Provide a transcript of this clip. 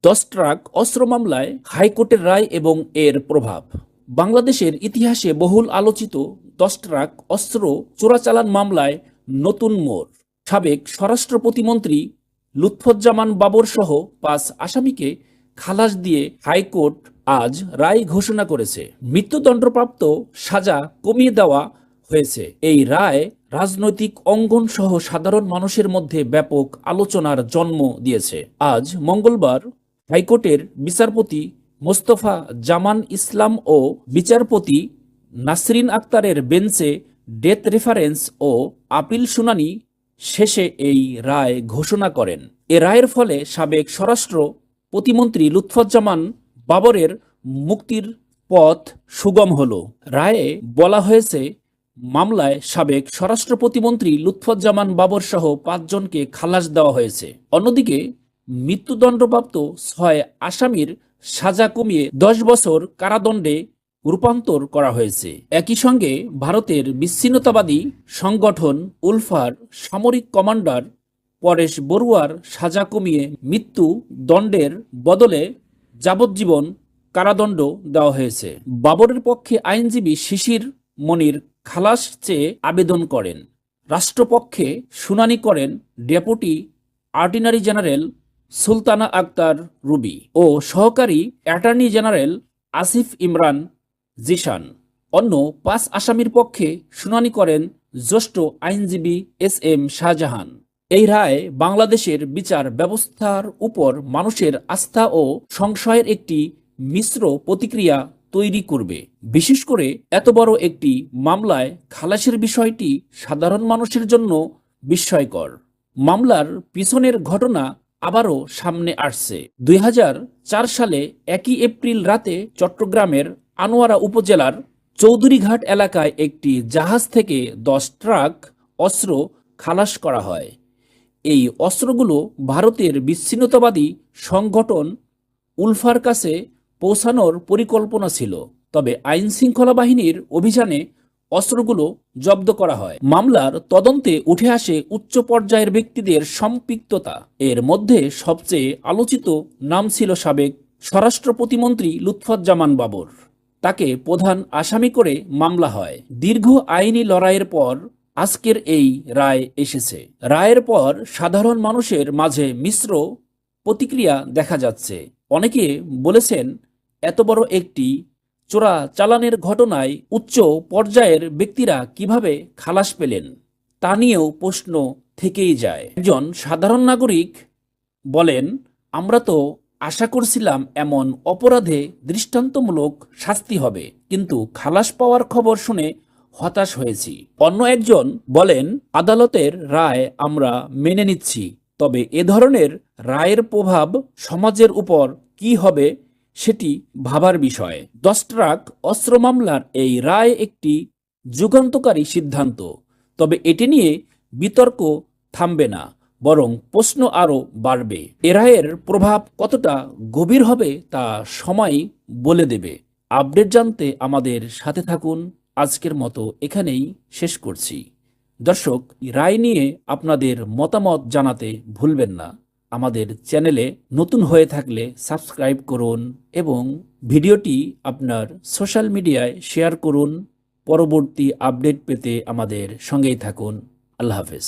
10 truck অস্ত্র মামলায় হাইকোর্টের রায় এবং এর প্রভাব। বাংলাদেশের ইতিহাসে বহুল আলোচিত 10 ট্রাক অস্ত্র চোরাচালান মামলায় নতুন মোড়। সাবেক স্বরাষ্ট্র প্রতিমন্ত্রী লুৎফুজ্জামান বাবর সহ 5 আসামিকে খালাস দিয়ে হাইকোর্ট আজ রায় ঘোষণা করেছে। মৃত্যুদণ্ডপ্রাপ্ত সাজা কমিয়ে দেওয়া হয়েছে। এই রায় রাজনৈতিক অঙ্গন সহ সাধারণ মানুষের মধ্যে ব্যাপক আলোচনার জন্ম দিয়েছে। আজ মঙ্গলবার হাইকোর্টের বিচারপতি মোস্তফা জামান ইসলাম ও বিচারপতি নাসরিন আক্তারের বেঞ্চে ডেথ রেফারেন্স ও আপিল শুনানি শেষে এই রায় ঘোষণা করেন। এ রায়ের ফলে সাবেক স্বরাষ্ট্র প্রতিমন্ত্রী লুৎফুজ্জামান বাবরের মুক্তির পথ সুগম হল। রায়ে বলা হয়েছে, মামলায় সাবেক স্বরাষ্ট্র প্রতিমন্ত্রী লুৎফুজ্জামান বাবর সহ 5 জনকে খালাস দেওয়া হয়েছে। অন্যদিকে মৃত্যুদণ্ডপ্রাপ্ত 6 আসামির সাজা কমিয়ে 10 বছর কারাদণ্ডে রূপান্তর করা হয়েছে। একই সঙ্গে ভারতের বিচ্ছিন্নতাবাদী সংগঠন উলফার সামরিক কমান্ডার পরেশ বড়ুয়ার সাজা কমিয়ে মৃত্যু দণ্ডের বদলে যাবজ্জীবন কারাদণ্ড দেওয়া হয়েছে। বাবরের পক্ষে আইনজীবী শিশির মনির খালাস চেয়ে আবেদন করেন। রাষ্ট্রপক্ষে শুনানি করেন deputy attorney general Sultana Akter Ruby ও সহকারী অ্যাটর্নি জেনারেল আসিফ ইমরান জিশান। অন্য 5 আসামির পক্ষে শুনানি করেন জ্যেষ্ঠ আইনজীবী SM শাহজাহান। এই রায় বাংলাদেশের বিচার ব্যবস্থার উপর মানুষের আস্থা ও সংশয়ের একটি মিশ্র প্রতিক্রিয়া তৈরি করবে। বিশেষ করে এত বড় একটি মামলায় খালাসের বিষয়টি সাধারণ মানুষের জন্য বিস্ময়কর। মামলার পিছনের ঘটনা আবারও সামনে আসছে। 2004 সালে 1 এপ্রিল রাতে চট্টগ্রামের আনোয়ারা উপজেলার চৌধুরীঘাট এলাকায় একটি জাহাজ থেকে 10 ট্রাক অস্ত্র খালাস করা হয়। এই অস্ত্রগুলো ভারতের বিচ্ছিন্নতাবাদী সংগঠন উলফার কাছে পৌঁছানোর পরিকল্পনা ছিল, তবে আইন শৃঙ্খলা বাহিনীর অভিযানে অস্ত্রগুলো জব্দ করা হয়। মামলার তদন্তে উঠে আসে উচ্চ পর্যায়ের ব্যক্তিদের সম্পৃক্ততা। এর মধ্যে সবচেয়ে আলোচিত নাম ছিল সাবেক স্বরাষ্ট্র প্রতিমন্ত্রী লুৎফুজ্জামান বাবর। তাকে প্রধান আসামি করে মামলা হয়। দীর্ঘ আইনি লড়াইয়ের পর আজকের এই রায় এসেছে। রায়ের পর সাধারণ মানুষের মাঝে মিশ্র প্রতিক্রিয়া দেখা যাচ্ছে। অনেকে বলেছেন, এত বড় একটি চোরা চালানের ঘটনায় উচ্চ পর্যায়ের ব্যক্তিরা কিভাবে খালাস পেলেন তা নিয়েও প্রশ্ন থেকেই যায়। একজন সাধারণ নাগরিক বলেন, আমরা তো আশা করছিলাম এমন অপরাধে দৃষ্টান্তমূলক শাস্তি হবে, কিন্তু খালাস পাওয়ার খবর শুনে হতাশ হয়েছি। অন্য একজন বলেন, আদালতের রায় আমরা মেনে নিচ্ছি, তবে এ ধরনের রায়ের প্রভাব সমাজের উপর কি হবে সেটি ভাবার বিষয়। 10 ট্রাক অস্ত্র মামলার এই রায় একটি যুগান্তকারী সিদ্ধান্ত, তবে এটি নিয়ে বিতর্ক থামবে না, বরং প্রশ্ন আরও বাড়বে। এ রায়ের প্রভাব কতটা গভীর হবে তা সময় বলে দেবে। আপডেট জানতে আমাদের সাথে থাকুন। আজকের মতো এখানেই শেষ করছি। দর্শক, রায় নিয়ে আপনাদের মতামত জানাতে ভুলবেন না। আমাদের চ্যানেলে নতুন হয়ে থাকলে সাবস্ক্রাইব করুন এবং ভিডিওটি আপনার সোশ্যাল মিডিয়ায় শেয়ার করুন। পরবর্তী আপডেট পেতে আমাদের সঙ্গেই থাকুন। আল্লাহ হাফেজ।